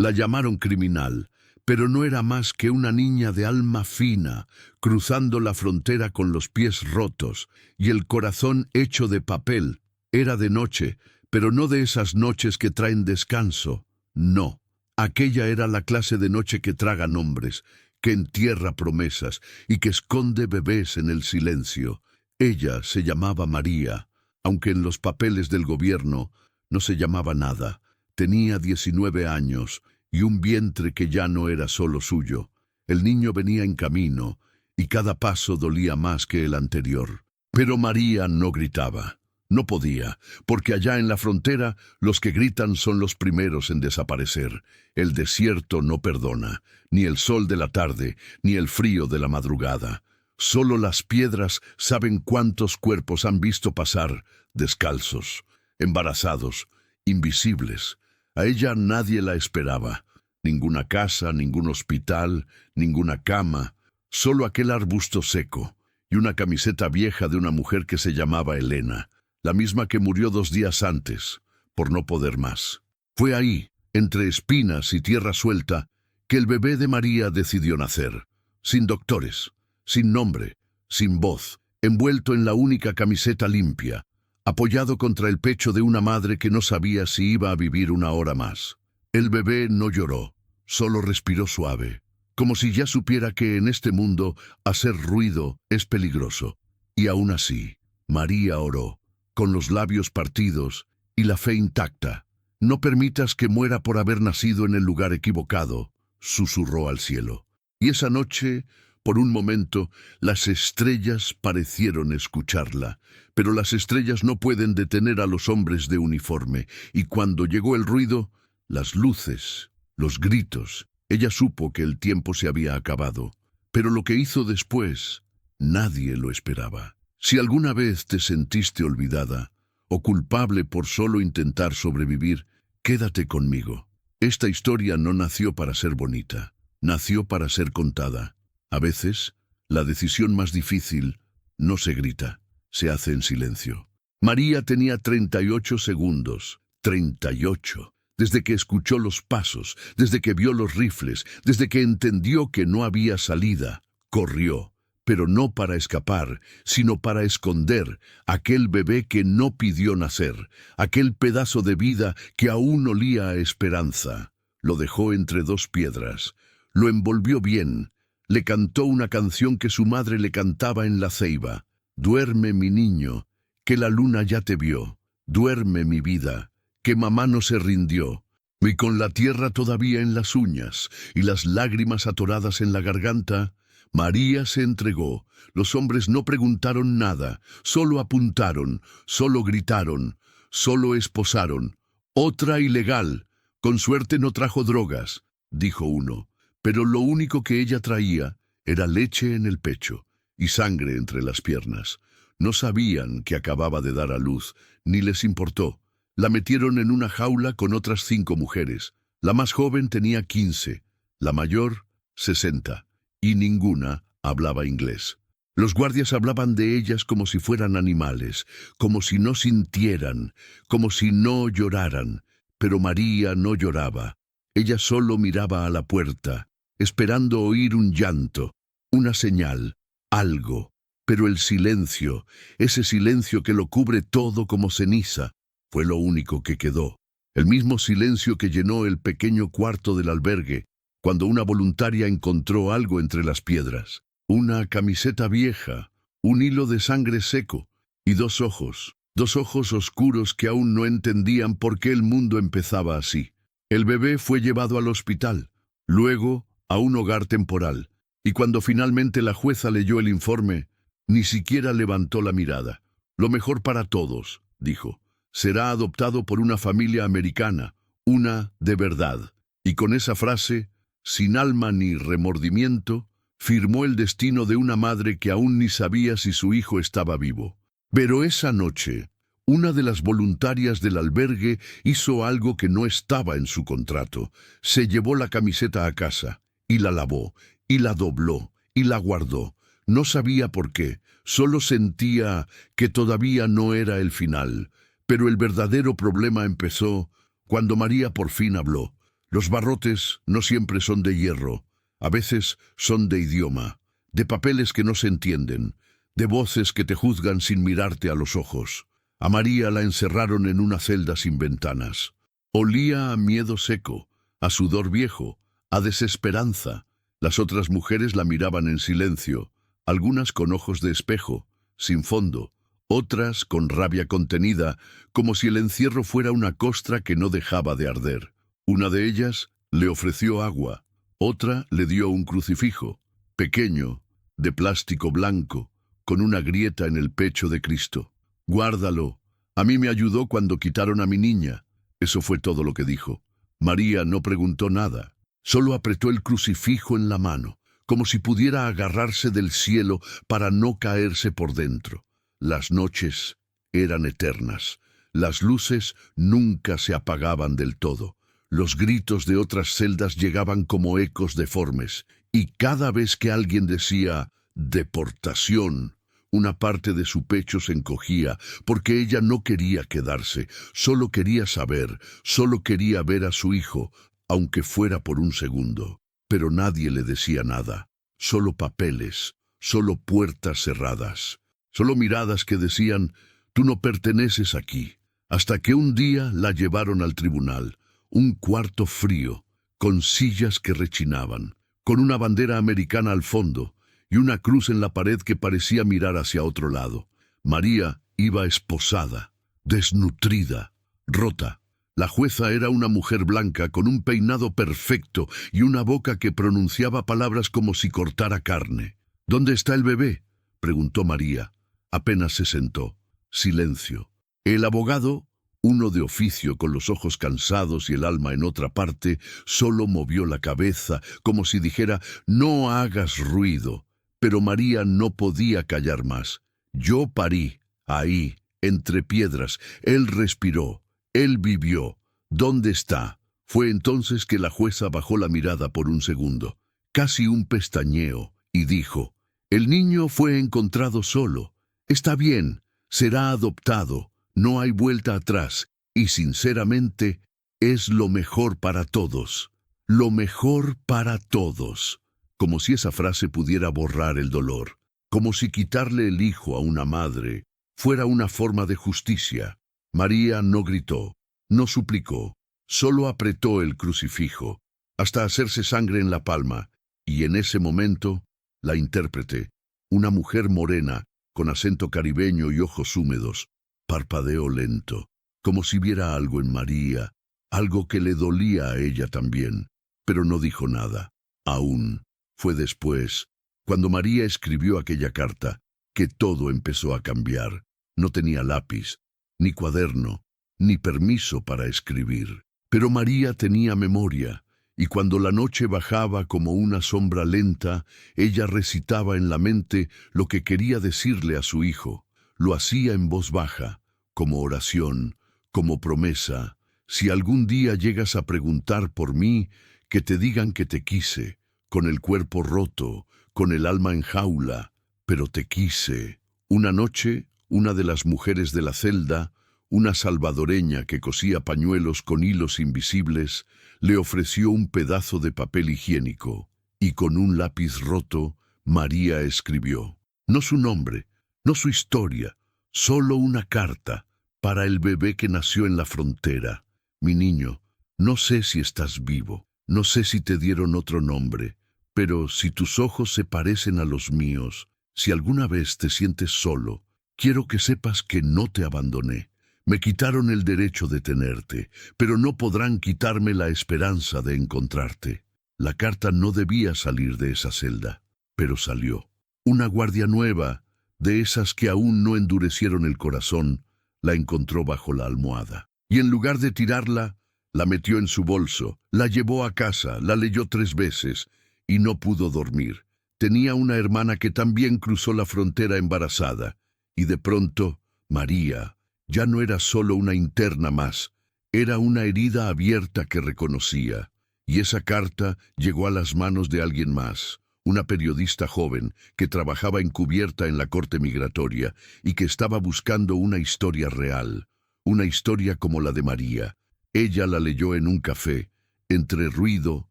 La llamaron criminal, pero no era más que una niña de alma fina, cruzando la frontera con los pies rotos y el corazón hecho de papel. Era de noche, pero no de esas noches que traen descanso. No, aquella era la clase de noche que traga nombres, que entierra promesas y que esconde bebés en el silencio. Ella se llamaba María, aunque en los papeles del gobierno no se llamaba nada. Tenía 19 años y un vientre que ya no era solo suyo. El niño venía en camino y cada paso dolía más que el anterior. Pero María no gritaba. No podía, porque allá en la frontera los que gritan son los primeros en desaparecer. El desierto no perdona, ni el sol de la tarde, ni el frío de la madrugada. Solo las piedras saben cuántos cuerpos han visto pasar, descalzos, embarazados, invisibles. A ella nadie la esperaba. Ninguna casa, ningún hospital, ninguna cama. Solo aquel arbusto seco y una camiseta vieja de una mujer que se llamaba Elena, la misma que murió 2 días antes, por no poder más. Fue ahí, entre espinas y tierra suelta, que el bebé de María decidió nacer, sin doctores, sin nombre, sin voz, envuelto en la única camiseta limpia, apoyado contra el pecho de una madre que no sabía si iba a vivir una hora más. El bebé no lloró, solo respiró suave, como si ya supiera que en este mundo hacer ruido es peligroso. Y aún así, María oró, con los labios partidos y la fe intacta. No permitas que muera por haber nacido en el lugar equivocado, susurró al cielo. Y esa noche, por un momento, las estrellas parecieron escucharla, pero las estrellas no pueden detener a los hombres de uniforme, y cuando llegó el ruido, las luces, los gritos, ella supo que el tiempo se había acabado. Pero lo que hizo después, nadie lo esperaba. Si alguna vez te sentiste olvidada o culpable por solo intentar sobrevivir, quédate conmigo. Esta historia no nació para ser bonita, nació para ser contada. A veces, la decisión más difícil no se grita, se hace en silencio. María tenía 38 segundos, 38, desde que escuchó los pasos, desde que vio los rifles, desde que entendió que no había salida. Corrió, pero no para escapar, sino para esconder aquel bebé que no pidió nacer, aquel pedazo de vida que aún olía a esperanza. Lo dejó entre 2 piedras, lo envolvió bien, le cantó una canción que su madre le cantaba en la ceiba. Duerme, mi niño, que la luna ya te vio. Duerme, mi vida, que mamá no se rindió. Y con la tierra todavía en las uñas y las lágrimas atoradas en la garganta, María se entregó. Los hombres no preguntaron nada, solo apuntaron, solo gritaron, solo esposaron. Otra ilegal. Con suerte no trajo drogas, dijo uno. Pero lo único que ella traía era leche en el pecho y sangre entre las piernas. No sabían que acababa de dar a luz, ni les importó. La metieron en una jaula con otras 5 mujeres. La más joven tenía 15, la mayor 60. Y ninguna hablaba inglés. Los guardias hablaban de ellas como si fueran animales, como si no sintieran, como si no lloraran. Pero María no lloraba. Ella solo miraba a la puerta, esperando oír un llanto, una señal, algo. Pero el silencio, ese silencio que lo cubre todo como ceniza, fue lo único que quedó. El mismo silencio que llenó el pequeño cuarto del albergue, cuando una voluntaria encontró algo entre las piedras. Una camiseta vieja, un hilo de sangre seco y 2 ojos. 2 ojos oscuros que aún no entendían por qué el mundo empezaba así. El bebé fue llevado al hospital, luego a un hogar temporal, y cuando finalmente la jueza leyó el informe, ni siquiera levantó la mirada. Lo mejor para todos, dijo, será adoptado por una familia americana, una de verdad. Y con esa frase, sin alma ni remordimiento, firmó el destino de una madre que aún ni sabía si su hijo estaba vivo. Pero esa noche, una de las voluntarias del albergue hizo algo que no estaba en su contrato. Se llevó la camiseta a casa, y la lavó, y la dobló, y la guardó. No sabía por qué, solo sentía que todavía no era el final. Pero el verdadero problema empezó cuando María por fin habló. Los barrotes no siempre son de hierro, a veces son de idioma, de papeles que no se entienden, de voces que te juzgan sin mirarte a los ojos. A María la encerraron en una celda sin ventanas. Olía a miedo seco, a sudor viejo, a desesperanza. Las otras mujeres la miraban en silencio, algunas con ojos de espejo, sin fondo, otras con rabia contenida, como si el encierro fuera una costra que no dejaba de arder. Una de ellas le ofreció agua, otra le dio un crucifijo, pequeño, de plástico blanco, con una grieta en el pecho de Cristo. «Guárdalo. A mí me ayudó cuando quitaron a mi niña». Eso fue todo lo que dijo. María no preguntó nada, solo apretó el crucifijo en la mano, como si pudiera agarrarse del cielo para no caerse por dentro. Las noches eran eternas. Las luces nunca se apagaban del todo. Los gritos de otras celdas llegaban como ecos deformes, y cada vez que alguien decía «deportación», una parte de su pecho se encogía, porque ella no quería quedarse, solo quería saber, solo quería ver a su hijo, aunque fuera por un segundo. Pero nadie le decía nada, solo papeles, solo puertas cerradas, solo miradas que decían «tú no perteneces aquí», hasta que un día la llevaron al tribunal, un cuarto frío, con sillas que rechinaban, con una bandera americana al fondo, y una cruz en la pared que parecía mirar hacia otro lado. María iba esposada, desnutrida, rota. La jueza era una mujer blanca con un peinado perfecto y una boca que pronunciaba palabras como si cortara carne. «¿Dónde está el bebé?», preguntó María. Apenas se sentó. Silencio. El abogado, uno de oficio con los ojos cansados y el alma en otra parte, solo movió la cabeza como si dijera «no hagas ruido». Pero María no podía callar más. «Yo parí, ahí, entre piedras. Él respiró. Él vivió. ¿Dónde está?». Fue entonces que la jueza bajó la mirada por un segundo, casi un pestañeo, y dijo: «El niño fue encontrado solo. Está bien, será adoptado. No hay vuelta atrás. Y sinceramente, es lo mejor para todos. Lo mejor para todos». Como si esa frase pudiera borrar el dolor, como si quitarle el hijo a una madre fuera una forma de justicia. María no gritó, no suplicó, solo apretó el crucifijo, hasta hacerse sangre en la palma, y en ese momento, la intérprete, una mujer morena, con acento caribeño y ojos húmedos, parpadeó lento, como si viera algo en María, algo que le dolía a ella también, pero no dijo nada, aún. Fue después, cuando María escribió aquella carta, que todo empezó a cambiar. No tenía lápiz, ni cuaderno, ni permiso para escribir. Pero María tenía memoria, y cuando la noche bajaba como una sombra lenta, ella recitaba en la mente lo que quería decirle a su hijo. Lo hacía en voz baja, como oración, como promesa. «Si algún día llegas a preguntar por mí, que te digan que te quise, con el cuerpo roto, con el alma en jaula, pero te quise». Una noche, una de las mujeres de la celda, una salvadoreña que cosía pañuelos con hilos invisibles, le ofreció un pedazo de papel higiénico, y con un lápiz roto, María escribió. No su nombre, no su historia, solo una carta, para el bebé que nació en la frontera. «Mi niño, no sé si estás vivo, no sé si te dieron otro nombre, pero si tus ojos se parecen a los míos, si alguna vez te sientes solo, quiero que sepas que no te abandoné. Me quitaron el derecho de tenerte, pero no podrán quitarme la esperanza de encontrarte». La carta no debía salir de esa celda, pero salió. Una guardia nueva, de esas que aún no endurecieron el corazón, la encontró bajo la almohada. Y en lugar de tirarla, la metió en su bolso, la llevó a casa, la leyó 3 veces, y no pudo dormir. Tenía una hermana que también cruzó la frontera embarazada, y de pronto, María ya no era solo una interna más, era una herida abierta que reconocía. Y esa carta llegó a las manos de alguien más, una periodista joven que trabajaba encubierta en la corte migratoria y que estaba buscando una historia real, una historia como la de María. Ella la leyó en un café, entre ruido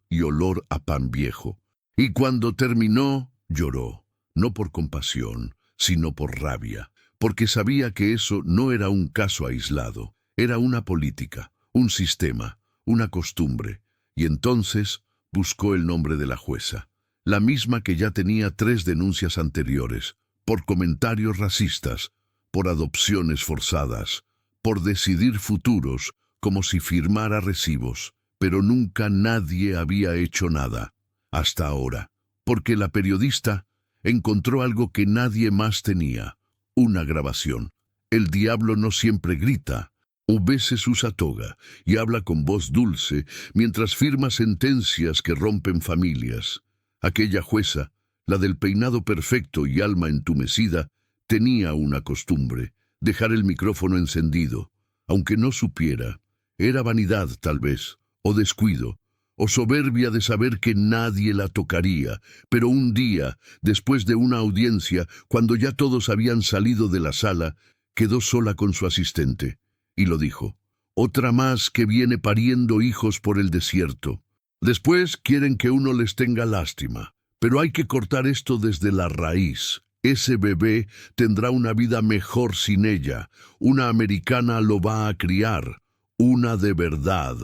y olor a pan viejo. Y cuando terminó, lloró, no por compasión, sino por rabia, porque sabía que eso no era un caso aislado, era una política, un sistema, una costumbre, y entonces buscó el nombre de la jueza, la misma que ya tenía 3 denuncias anteriores, por comentarios racistas, por adopciones forzadas, por decidir futuros, como si firmara recibos, pero nunca nadie había hecho nada, hasta ahora, porque la periodista encontró algo que nadie más tenía, una grabación. El diablo no siempre grita, o veces usa toga y habla con voz dulce mientras firma sentencias que rompen familias. Aquella jueza, la del peinado perfecto y alma entumecida, tenía una costumbre, dejar el micrófono encendido, aunque no supiera. Era vanidad, tal vez, o descuido, o soberbia de saber que nadie la tocaría, pero un día, después de una audiencia, cuando ya todos habían salido de la sala, quedó sola con su asistente, y lo dijo: «Otra más que viene pariendo hijos por el desierto. Después quieren que uno les tenga lástima, pero hay que cortar esto desde la raíz. Ese bebé tendrá una vida mejor sin ella, una americana lo va a criar, una de verdad».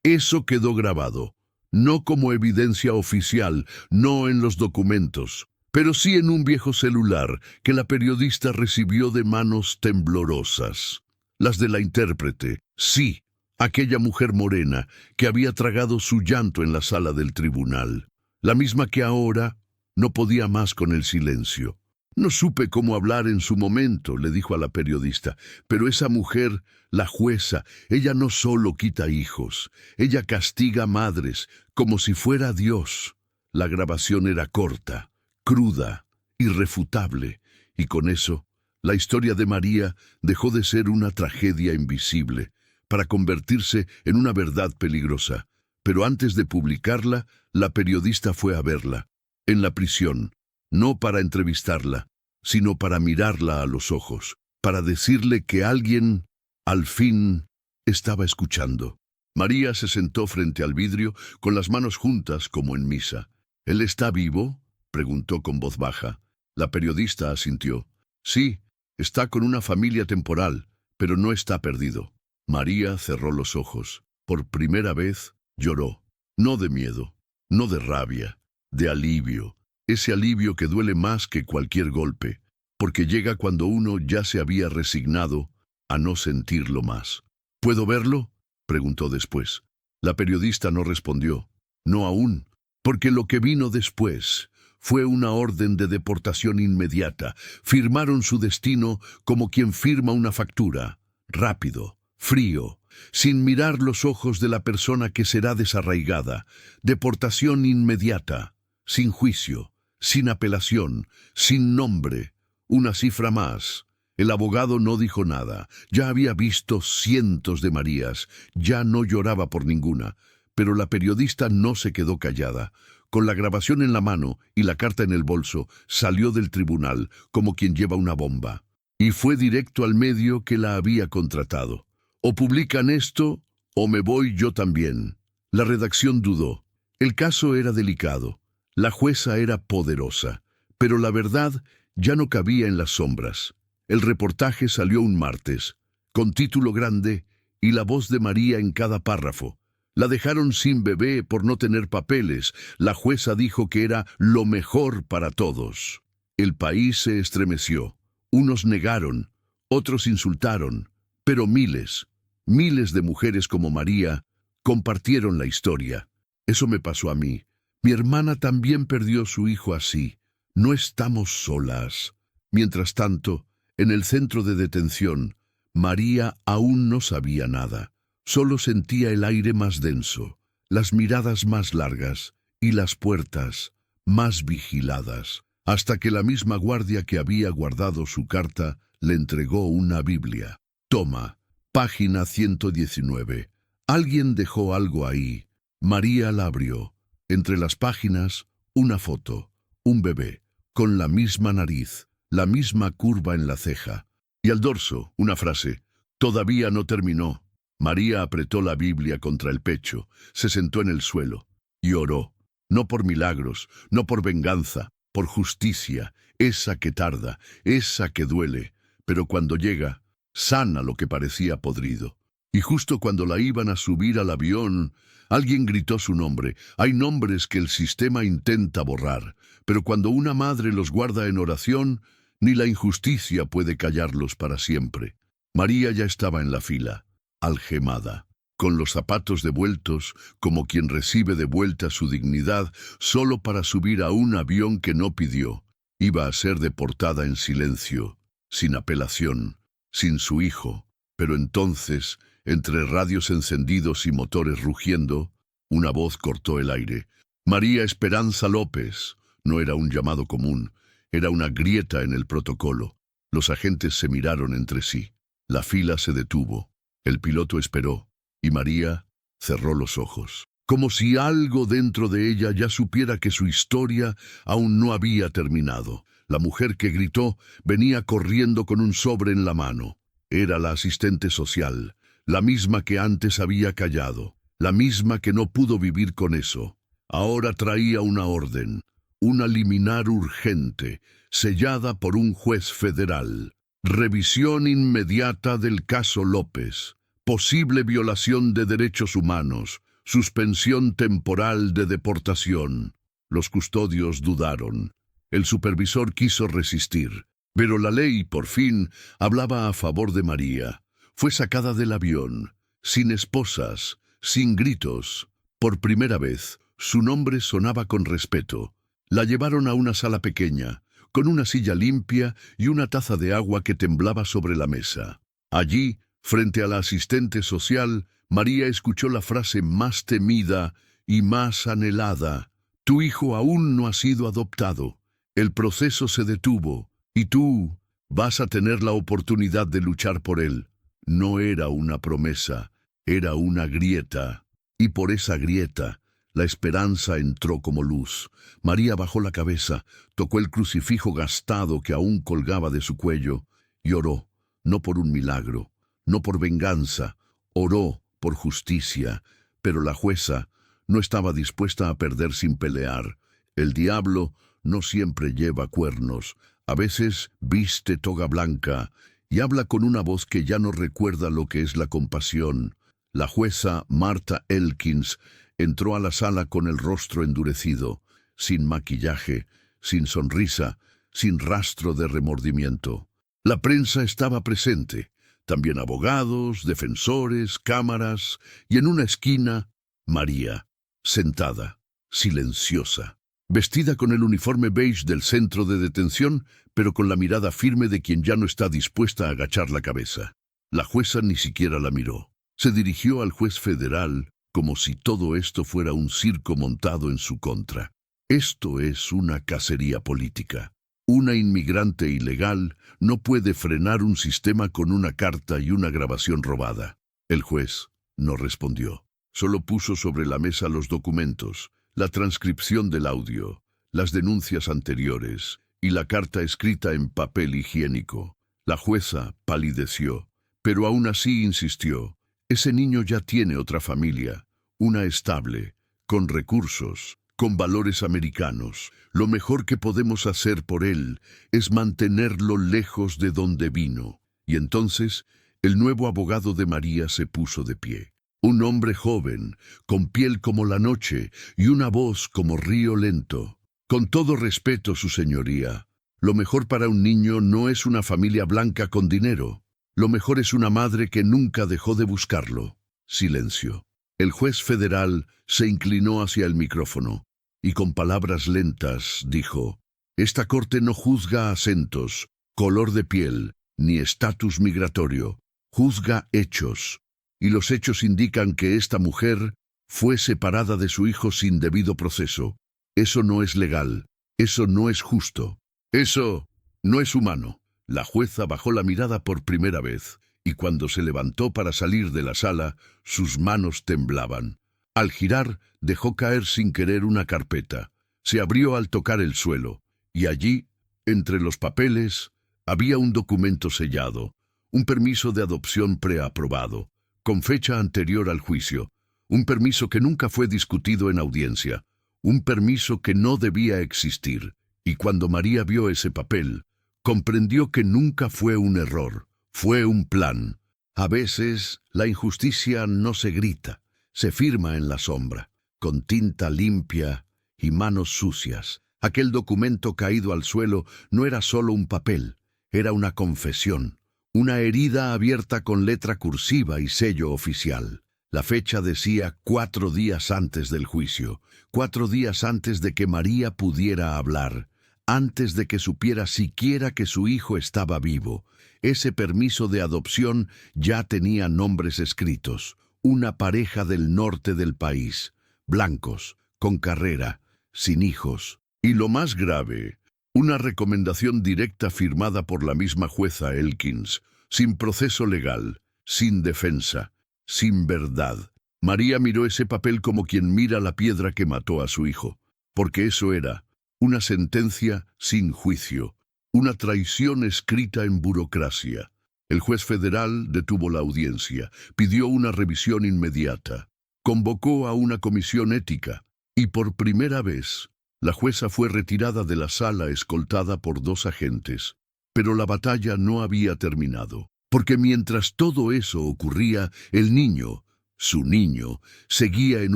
Eso quedó grabado, no como evidencia oficial, no en los documentos, pero sí en un viejo celular que la periodista recibió de manos temblorosas. Las de la intérprete, sí, aquella mujer morena que había tragado su llanto en la sala del tribunal, la misma que ahora no podía más con el silencio. «No supe cómo hablar en su momento», le dijo a la periodista, «pero esa mujer, la jueza, ella no solo quita hijos, ella castiga madres, como si fuera Dios». La grabación era corta, cruda, irrefutable, y con eso, la historia de María dejó de ser una tragedia invisible, para convertirse en una verdad peligrosa. Pero antes de publicarla, la periodista fue a verla, en la prisión, no para entrevistarla, sino para mirarla a los ojos, para decirle que alguien, al fin, estaba escuchando. María se sentó frente al vidrio, con las manos juntas como en misa. «¿Él está vivo?», preguntó con voz baja. La periodista asintió. «Sí, está con una familia temporal, pero no está perdido». María cerró los ojos. Por primera vez lloró, no de miedo, no de rabia, de alivio. Ese alivio que duele más que cualquier golpe, porque llega cuando uno ya se había resignado a no sentirlo más. «¿Puedo verlo?», preguntó después. La periodista no respondió. No aún, porque lo que vino después fue una orden de deportación inmediata. Firmaron su destino como quien firma una factura, rápido, frío, sin mirar los ojos de la persona que será desarraigada. Deportación inmediata, sin juicio, sin apelación, sin nombre. Una cifra más. El abogado no dijo nada. Ya había visto cientos de Marías. Ya no lloraba por ninguna. Pero la periodista no se quedó callada. Con la grabación en la mano y la carta en el bolso, salió del tribunal como quien lleva una bomba. Y fue directo al medio que la había contratado. «O publican esto, o me voy yo también». La redacción dudó. El caso era delicado. La jueza era poderosa, pero la verdad ya no cabía en las sombras. El reportaje salió un martes, con título grande y la voz de María en cada párrafo. La dejaron sin bebé por no tener papeles. La jueza dijo que era lo mejor para todos. El país se estremeció. Unos negaron, otros insultaron, pero miles de mujeres como María compartieron la historia. Eso me pasó a mí. Mi hermana también perdió su hijo así. No estamos solas. Mientras tanto, en el centro de detención, María aún no sabía nada. Solo sentía el aire más denso, las miradas más largas y las puertas más vigiladas, hasta que la misma guardia que había guardado su carta le entregó una Biblia. «Toma, página 119. Alguien dejó algo ahí». María la abrió. Entre las páginas, una foto, un bebé, con la misma nariz, la misma curva en la ceja. Y al dorso, una frase: «Todavía no terminó». María apretó la Biblia contra el pecho, se sentó en el suelo y oró, no por milagros, no por venganza, por justicia, esa que tarda, esa que duele, pero cuando llega, sana lo que parecía podrido. Y justo cuando la iban a subir al avión, alguien gritó su nombre. Hay nombres que el sistema intenta borrar, pero cuando una madre los guarda en oración, ni la injusticia puede callarlos para siempre. María ya estaba en la fila, algemada, con los zapatos devueltos, como quien recibe de vuelta su dignidad solo para subir a un avión que no pidió. Iba a ser deportada en silencio, sin apelación, sin su hijo. Pero entonces, entre radios encendidos y motores rugiendo, una voz cortó el aire. María Esperanza López. No era un llamado común, era una grieta en el protocolo. Los agentes se miraron entre sí. La fila se detuvo. El piloto esperó, y María cerró los ojos, como si algo dentro de ella ya supiera que su historia aún no había terminado. La mujer que gritó venía corriendo con un sobre en la mano. Era la asistente social, la misma que antes había callado, la misma que no pudo vivir con eso. Ahora traía una orden, una liminar urgente, sellada por un juez federal. Revisión inmediata del caso López. Posible violación de derechos humanos. Suspensión temporal de deportación. Los custodios dudaron. El supervisor quiso resistir. Pero la ley, por fin, hablaba a favor de María. Fue sacada del avión, sin esposas, sin gritos. Por primera vez, su nombre sonaba con respeto. La llevaron a una sala pequeña, con una silla limpia y una taza de agua que temblaba sobre la mesa. Allí, frente a la asistente social, María escuchó la frase más temida y más anhelada. Tu hijo aún no ha sido adoptado. El proceso se detuvo. Y tú vas a tener la oportunidad de luchar por él. No era una promesa, era una grieta. Y por esa grieta, la esperanza entró como luz. María bajó la cabeza, tocó el crucifijo gastado que aún colgaba de su cuello, y oró, no por un milagro, no por venganza, oró por justicia. Pero la jueza no estaba dispuesta a perder sin pelear. El diablo no siempre lleva cuernos. A veces viste toga blanca y habla con una voz que ya no recuerda lo que es la compasión. La jueza Marta Elkins entró a la sala con el rostro endurecido, sin maquillaje, sin sonrisa, sin rastro de remordimiento. La prensa estaba presente, también abogados, defensores, cámaras, y en una esquina, María, sentada, silenciosa. Vestida con el uniforme beige del centro de detención, pero con la mirada firme de quien ya no está dispuesta a agachar la cabeza. La jueza ni siquiera la miró. Se dirigió al juez federal como si todo esto fuera un circo montado en su contra. Esto es una cacería política. Una inmigrante ilegal no puede frenar un sistema con una carta y una grabación robada. El juez no respondió. Solo puso sobre la mesa los documentos, la transcripción del audio, las denuncias anteriores y la carta escrita en papel higiénico. La jueza palideció, pero aún así insistió. Ese niño ya tiene otra familia, una estable, con recursos, con valores americanos. Lo mejor que podemos hacer por él es mantenerlo lejos de donde vino. Y entonces, el nuevo abogado de María se puso de pie. Un hombre joven, con piel como la noche y una voz como río lento. Con todo respeto, su señoría, lo mejor para un niño no es una familia blanca con dinero. Lo mejor es una madre que nunca dejó de buscarlo. Silencio. El juez federal se inclinó hacia el micrófono y con palabras lentas dijo: Esta corte no juzga acentos, color de piel, ni estatus migratorio. Juzga hechos. Y los hechos indican que esta mujer fue separada de su hijo sin debido proceso. Eso no es legal. Eso no es justo. Eso no es humano. La jueza bajó la mirada por primera vez, y cuando se levantó para salir de la sala, sus manos temblaban. Al girar, dejó caer sin querer una carpeta. Se abrió al tocar el suelo, y allí, entre los papeles, había un documento sellado, un permiso de adopción preaprobado. con fecha anterior al juicio, un permiso que nunca fue discutido en audiencia, un permiso que no debía existir, y cuando María vio ese papel, comprendió que nunca fue un error, fue un plan. A veces, la injusticia no se grita, se firma en la sombra, con tinta limpia y manos sucias. Aquel documento caído al suelo no era solo un papel, era una confesión, una herida abierta con letra cursiva y sello oficial. La fecha decía 4 días antes del juicio, 4 días antes de que María pudiera hablar, antes de que supiera siquiera que su hijo estaba vivo. Ese permiso de adopción ya tenía nombres escritos. Una pareja del norte del país, blancos, con carrera, sin hijos. Y lo más grave, una recomendación directa firmada por la misma jueza Elkins, sin proceso legal, sin defensa, sin verdad. María miró ese papel como quien mira la piedra que mató a su hijo, porque eso era una sentencia sin juicio, una traición escrita en burocracia. El juez federal detuvo la audiencia, pidió una revisión inmediata, convocó a una comisión ética, y por primera vez, la jueza fue retirada de la sala escoltada por 2 agentes. Pero la batalla no había terminado, porque mientras todo eso ocurría, el niño, su niño, seguía en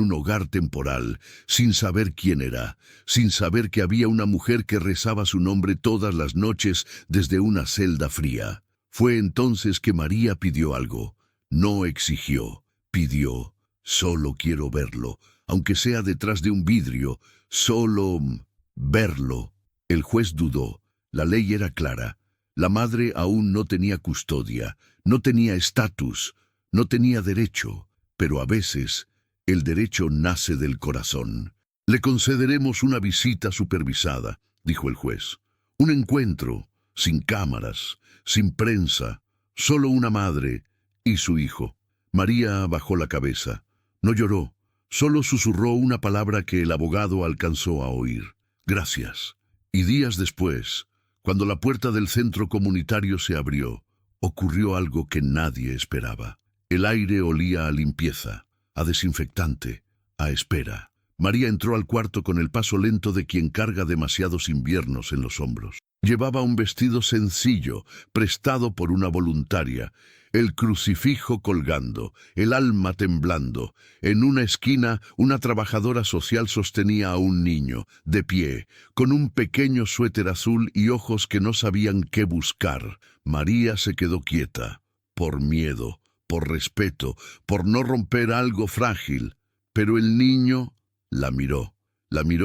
un hogar temporal, sin saber quién era, sin saber que había una mujer que rezaba su nombre todas las noches desde una celda fría. Fue entonces que María pidió algo. No exigió, pidió. Solo quiero verlo, aunque sea detrás de un vidrio, solo verlo. El juez dudó. La ley era clara. La madre aún no tenía custodia, no tenía estatus, no tenía derecho, pero a veces el derecho nace del corazón. Le concederemos una visita supervisada, dijo el juez. Un encuentro, sin cámaras, sin prensa, solo una madre y su hijo. María bajó la cabeza. No lloró, solo susurró una palabra que el abogado alcanzó a oír. Gracias. Y días después, cuando la puerta del centro comunitario se abrió, ocurrió algo que nadie esperaba. El aire olía a limpieza, a desinfectante, a espera. María entró al cuarto con el paso lento de quien carga demasiados inviernos en los hombros. Llevaba un vestido sencillo, prestado por una voluntaria, el crucifijo colgando, el alma temblando. En una esquina, una trabajadora social sostenía a un niño, de pie, con un pequeño suéter azul y ojos que no sabían qué buscar. María se quedó quieta, por miedo, por respeto, por no romper algo frágil. Pero el niño la miró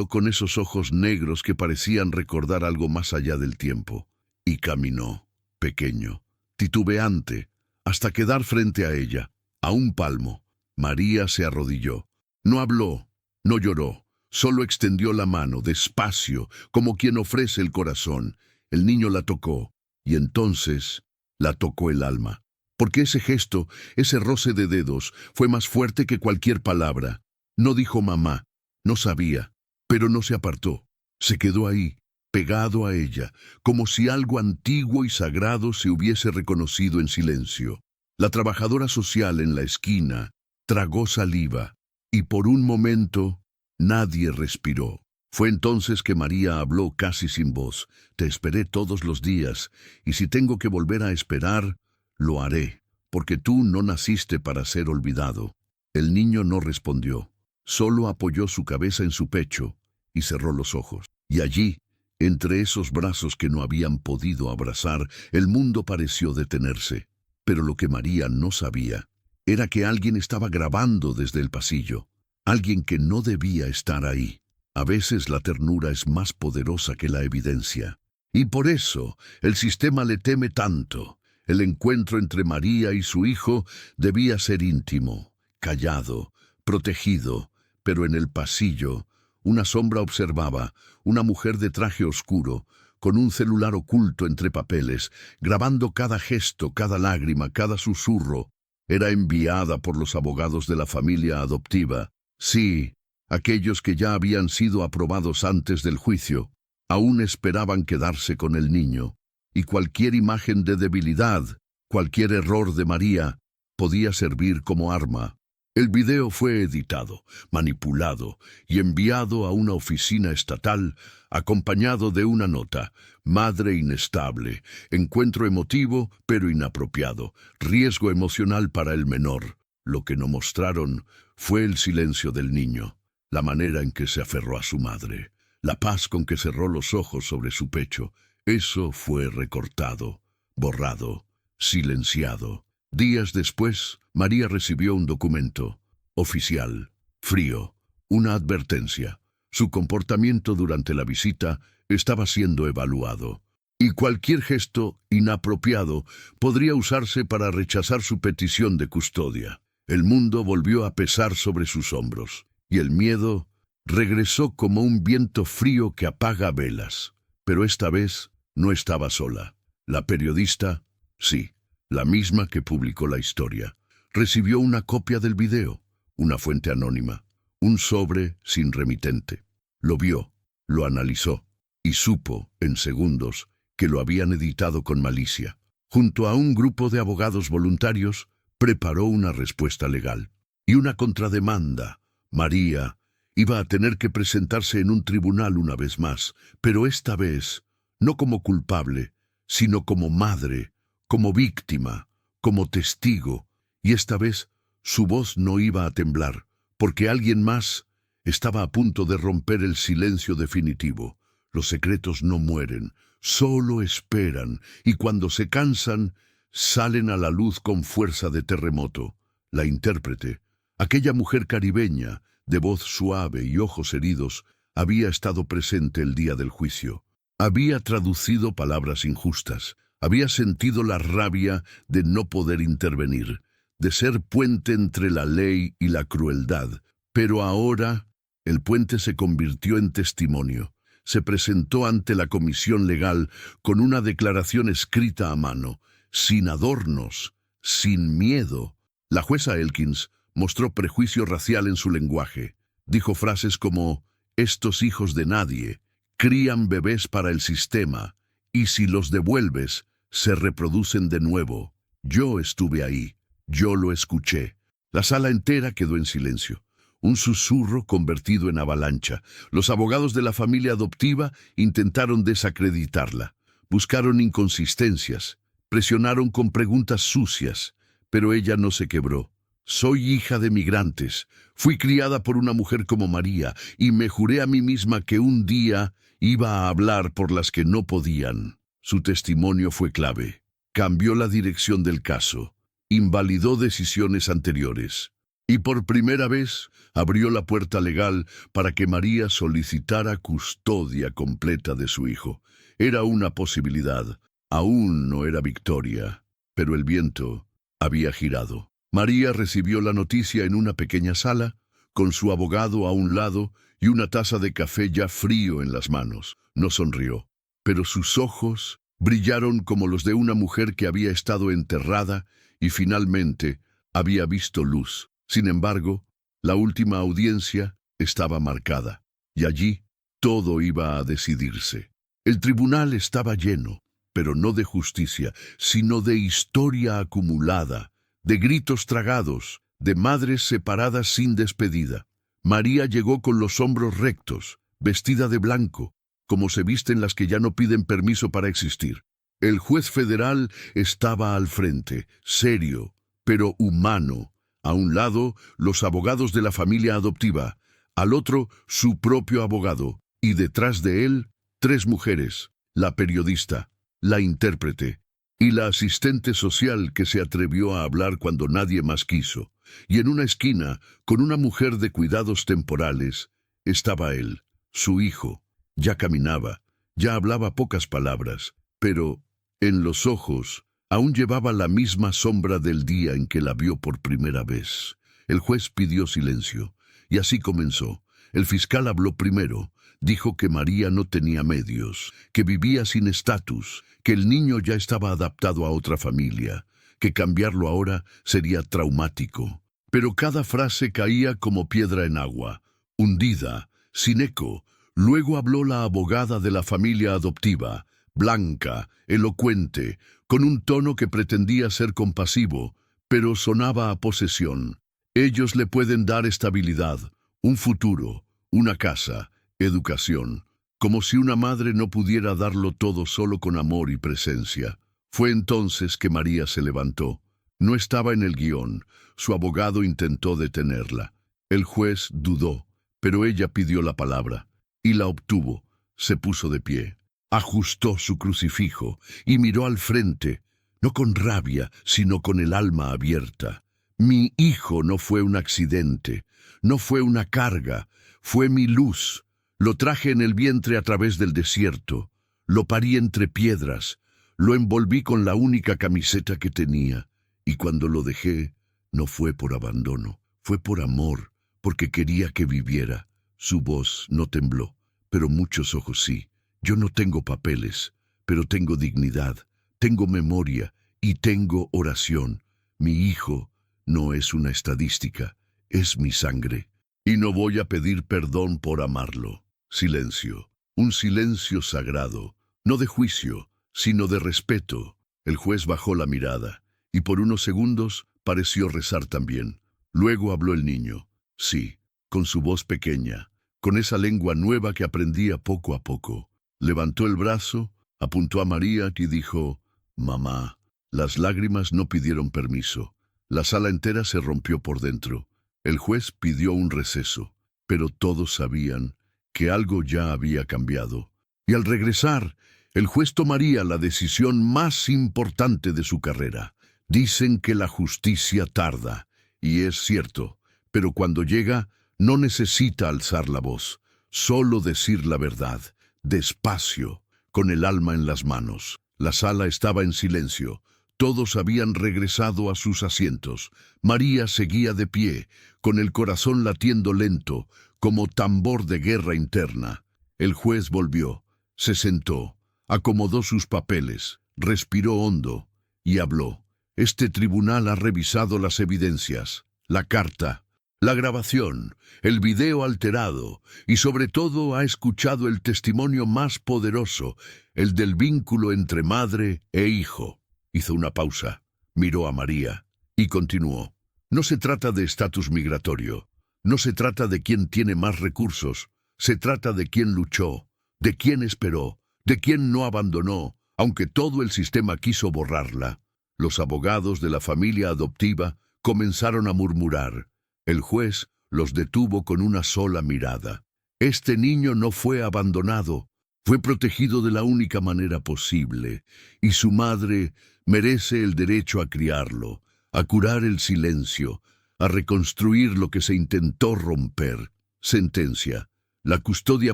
con esos ojos negros que parecían recordar algo más allá del tiempo, y caminó, pequeño, titubeante, hasta quedar frente a ella, a un palmo. María se arrodilló. No habló, no lloró, solo extendió la mano, despacio, como quien ofrece el corazón. El niño la tocó, y entonces la tocó el alma. Porque ese gesto, ese roce de dedos, fue más fuerte que cualquier palabra. No dijo mamá, no sabía, pero no se apartó. Se quedó ahí, pegado a ella, como si algo antiguo y sagrado se hubiese reconocido en silencio. La trabajadora social en la esquina tragó saliva, y por un momento nadie respiró. Fue entonces que María habló casi sin voz. Te esperé todos los días, y si tengo que volver a esperar, lo haré, porque tú no naciste para ser olvidado. El niño no respondió, solo apoyó su cabeza en su pecho y cerró los ojos. Y allí, entre esos brazos que no habían podido abrazar, el mundo pareció detenerse. Pero lo que María no sabía era que alguien estaba grabando desde el pasillo, alguien que no debía estar ahí. A veces la ternura es más poderosa que la evidencia. Y por eso el sistema le teme tanto. El encuentro entre María y su hijo debía ser íntimo, callado, protegido, pero en el pasillo una sombra observaba, una mujer de traje oscuro, con un celular oculto entre papeles, grabando cada gesto, cada lágrima, cada susurro. Era enviada por los abogados de la familia adoptiva. Sí, aquellos que ya habían sido aprobados antes del juicio, aún esperaban quedarse con el niño. Y cualquier imagen de debilidad, cualquier error de María, podía servir como arma. El video fue editado, manipulado y enviado a una oficina estatal acompañado de una nota: madre inestable, encuentro emotivo pero inapropiado, riesgo emocional para el menor. Lo que no mostraron fue el silencio del niño, la manera en que se aferró a su madre, la paz con que cerró los ojos sobre su pecho. Eso fue recortado, borrado, silenciado. Días después, María recibió un documento oficial, frío, una advertencia. Su comportamiento durante la visita estaba siendo evaluado, y cualquier gesto inapropiado podría usarse para rechazar su petición de custodia. El mundo volvió a pesar sobre sus hombros, y el miedo regresó como un viento frío que apaga velas. Pero esta vez no estaba sola. La periodista, sí, la misma que publicó la historia, recibió una copia del video, una fuente anónima, un sobre sin remitente. Lo vio, lo analizó, y supo, en segundos, que lo habían editado con malicia. Junto a un grupo de abogados voluntarios, preparó una respuesta legal y una contrademanda. María iba a tener que presentarse en un tribunal una vez más, pero esta vez no como culpable, sino como madre, como víctima, como testigo, y esta vez su voz no iba a temblar, porque alguien más estaba a punto de romper el silencio definitivo. Los secretos no mueren, solo esperan, y cuando se cansan, salen a la luz con fuerza de terremoto. La intérprete, aquella mujer caribeña, de voz suave y ojos heridos, había estado presente el día del juicio. Había traducido palabras injustas, había sentido la rabia de no poder intervenir, de ser puente entre la ley y la crueldad. Pero ahora el puente se convirtió en testimonio. Se presentó ante la comisión legal con una declaración escrita a mano, sin adornos, sin miedo. La jueza Elkins mostró prejuicio racial en su lenguaje. Dijo frases como: estos hijos de nadie crían bebés para el sistema, y si los devuelves, se reproducen de nuevo. Yo estuve ahí, yo lo escuché. La sala entera quedó en silencio. Un susurro convertido en avalancha. Los abogados de la familia adoptiva intentaron desacreditarla. Buscaron inconsistencias. Presionaron con preguntas sucias. Pero ella no se quebró. Soy hija de migrantes. Fui criada por una mujer como María y me juré a mí misma que un día iba a hablar por las que no podían. Su testimonio fue clave. Cambió la dirección del caso. Invalidó decisiones anteriores. Y por primera vez abrió la puerta legal para que María solicitara custodia completa de su hijo. Era una posibilidad. Aún no era victoria, pero el viento había girado. María recibió la noticia en una pequeña sala, con su abogado a un lado y una taza de café ya frío en las manos. No sonrió, pero sus ojos brillaron como los de una mujer que había estado enterrada y finalmente había visto luz. Sin embargo, la última audiencia estaba marcada, y allí todo iba a decidirse. El tribunal estaba lleno, pero no de justicia, sino de historia acumulada, de gritos tragados, de madres separadas sin despedida. María llegó con los hombros rectos, vestida de blanco, como se visten las que ya no piden permiso para existir. El juez federal estaba al frente, serio, pero humano. A un lado, los abogados de la familia adoptiva, al otro, su propio abogado, y detrás de él, 3 mujeres, la periodista, la intérprete y la asistente social que se atrevió a hablar cuando nadie más quiso. Y en una esquina, con una mujer de cuidados temporales, estaba él, su hijo. Ya caminaba, ya hablaba pocas palabras, pero en los ojos aún llevaba la misma sombra del día en que la vio por primera vez. El juez pidió silencio, y así comenzó. El fiscal habló primero. Dijo que María no tenía medios, que vivía sin estatus, que el niño ya estaba adaptado a otra familia, que cambiarlo ahora sería traumático. Pero cada frase caía como piedra en agua, hundida, sin eco. Luego habló la abogada de la familia adoptiva, blanca, elocuente, con un tono que pretendía ser compasivo, pero sonaba a posesión. Ellos le pueden dar estabilidad, un futuro, una casa, educación, como si una madre no pudiera darlo todo solo con amor y presencia. Fue entonces que María se levantó. No estaba en el guión. Su abogado intentó detenerla. El juez dudó, pero ella pidió la palabra, y la obtuvo. Se puso de pie, ajustó su crucifijo y miró al frente, no con rabia, sino con el alma abierta. Mi hijo no fue un accidente, no fue una carga, fue mi luz. Lo traje en el vientre a través del desierto, lo parí entre piedras, lo envolví con la única camiseta que tenía, y cuando lo dejé, no fue por abandono, fue por amor, porque quería que viviera. Su voz no tembló, pero muchos ojos sí. Yo no tengo papeles, pero tengo dignidad, tengo memoria y tengo oración. Mi hijo no es una estadística, es mi sangre. Y no voy a pedir perdón por amarlo. Silencio, un silencio sagrado, no de juicio, sino de respeto. El juez bajó la mirada, y por unos segundos pareció rezar también. Luego habló el niño, sí, con su voz pequeña, con esa lengua nueva que aprendía poco a poco. Levantó el brazo, apuntó a María y dijo, «Mamá». Las lágrimas no pidieron permiso. La sala entera se rompió por dentro. El juez pidió un receso, pero todos sabían que algo ya había cambiado. Y al regresar, el juez tomaría la decisión más importante de su carrera. Dicen que la justicia tarda, y es cierto, pero cuando llega, no necesita alzar la voz, solo decir la verdad, despacio, con el alma en las manos. La sala estaba en silencio. Todos habían regresado a sus asientos. María seguía de pie, con el corazón latiendo lento, como tambor de guerra interna. El juez volvió, se sentó, acomodó sus papeles, respiró hondo y habló. Este tribunal ha revisado las evidencias, la carta, la grabación, el video alterado y sobre todo ha escuchado el testimonio más poderoso, el del vínculo entre madre e hijo. Hizo una pausa, miró a María y continuó. No se trata de estatus migratorio, no se trata de quién tiene más recursos, se trata de quién luchó, de quién esperó, de quién no abandonó, aunque todo el sistema quiso borrarla. Los abogados de la familia adoptiva comenzaron a murmurar. El juez los detuvo con una sola mirada. Este niño no fue abandonado, fue protegido de la única manera posible, y su madre merece el derecho a criarlo, a curar el silencio, a reconstruir lo que se intentó romper. Sentencia. La custodia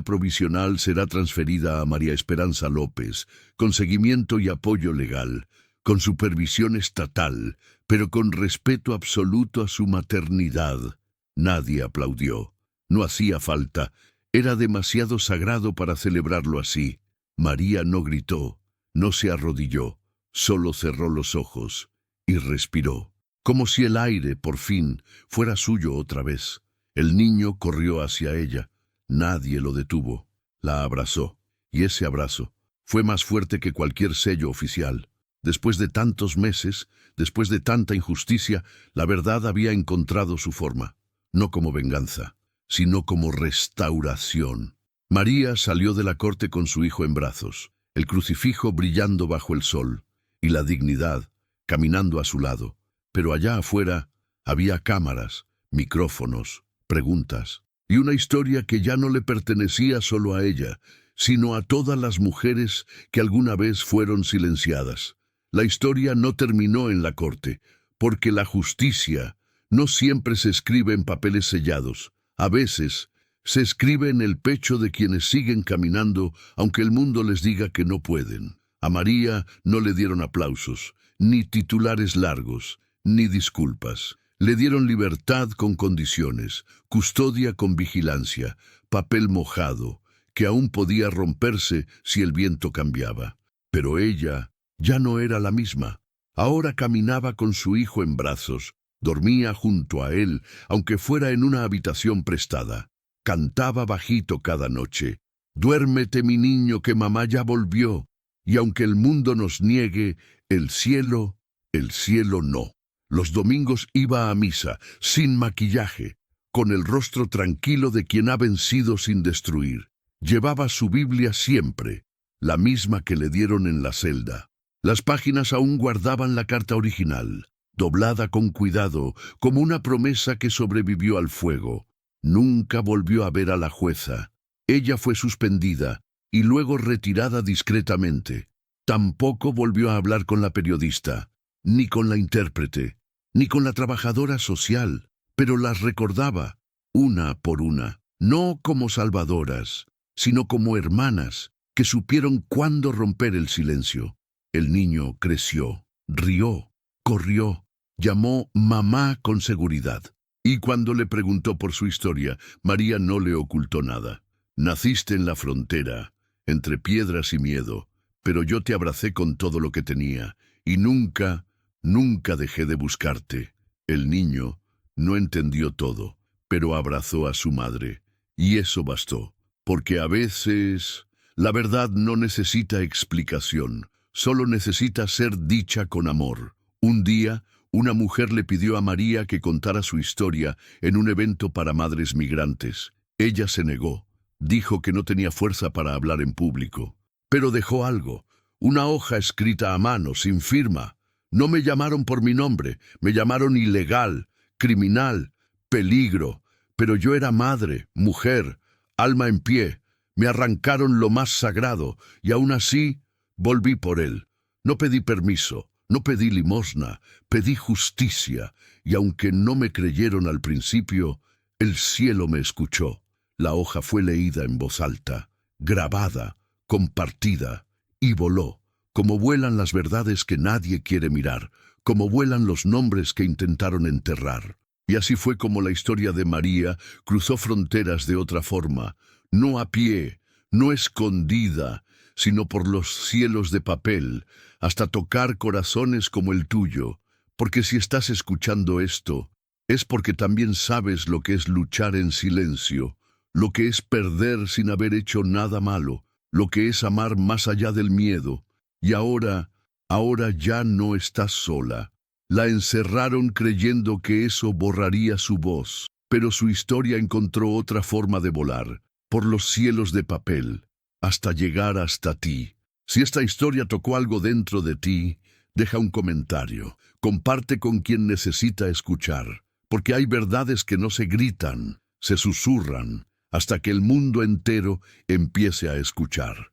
provisional será transferida a María Esperanza López, con seguimiento y apoyo legal, con supervisión estatal, pero con respeto absoluto a su maternidad. Nadie aplaudió. No hacía falta. Era demasiado sagrado para celebrarlo así. María no gritó, no se arrodilló, solo cerró los ojos y respiró, como si el aire, por fin, fuera suyo otra vez. El niño corrió hacia ella. Nadie lo detuvo. La abrazó, y ese abrazo fue más fuerte que cualquier sello oficial. Después de tantos meses, después de tanta injusticia, la verdad había encontrado su forma, no como venganza, sino como restauración. María salió de la corte con su hijo en brazos, el crucifijo brillando bajo el sol, y la dignidad caminando a su lado. Pero allá afuera había cámaras, micrófonos, preguntas, y una historia que ya no le pertenecía solo a ella, sino a todas las mujeres que alguna vez fueron silenciadas. La historia no terminó en la corte, porque la justicia no siempre se escribe en papeles sellados. A veces se escribe en el pecho de quienes siguen caminando, aunque el mundo les diga que no pueden. A María no le dieron aplausos, ni titulares largos, ni disculpas. Le dieron libertad con condiciones, custodia con vigilancia, papel mojado, que aún podía romperse si el viento cambiaba. Pero ella ya no era la misma. Ahora caminaba con su hijo en brazos, dormía junto a él, aunque fuera en una habitación prestada. Cantaba bajito cada noche. «Duérmete, mi niño, que mamá ya volvió, y aunque el mundo nos niegue, el cielo no». Los domingos iba a misa, sin maquillaje, con el rostro tranquilo de quien ha vencido sin destruir. Llevaba su Biblia siempre, la misma que le dieron en la celda. Las páginas aún guardaban la carta original, doblada con cuidado, como una promesa que sobrevivió al fuego. Nunca volvió a ver a la jueza. Ella fue suspendida y luego retirada discretamente. Tampoco volvió a hablar con la periodista, ni con la intérprete, ni con la trabajadora social, pero las recordaba, una por una, no como salvadoras, sino como hermanas, que supieron cuándo romper el silencio. El niño creció, rió, corrió, llamó mamá con seguridad. Y cuando le preguntó por su historia, María no le ocultó nada. Naciste en la frontera, entre piedras y miedo, pero yo te abracé con todo lo que tenía, y nunca dejé de buscarte. El niño no entendió todo, pero abrazó a su madre, y eso bastó, porque a veces la verdad no necesita explicación, solo necesita ser dicha con amor. Un día, una mujer le pidió a María que contara su historia en un evento para madres migrantes. Ella se negó, dijo que no tenía fuerza para hablar en público, pero dejó algo, una hoja escrita a mano, sin firma. No me llamaron por mi nombre, me llamaron ilegal, criminal, peligro, pero yo era madre, mujer, alma en pie. Me arrancaron lo más sagrado, y aún así volví por él. No pedí permiso, no pedí limosna, pedí justicia, y aunque no me creyeron al principio, el cielo me escuchó. La hoja fue leída en voz alta, grabada, compartida, y voló, como vuelan las verdades que nadie quiere mirar, como vuelan los nombres que intentaron enterrar. Y así fue como la historia de María cruzó fronteras de otra forma, no a pie, no escondida, sino por los cielos de papel, hasta tocar corazones como el tuyo, porque si estás escuchando esto, es porque también sabes lo que es luchar en silencio, lo que es perder sin haber hecho nada malo, lo que es amar más allá del miedo. Y ahora ya no estás sola. La encerraron creyendo que eso borraría su voz, pero su historia encontró otra forma de volar, por los cielos de papel, hasta llegar hasta ti. Si esta historia tocó algo dentro de ti, deja un comentario, comparte con quien necesita escuchar, porque hay verdades que no se gritan, se susurran, hasta que el mundo entero empiece a escuchar.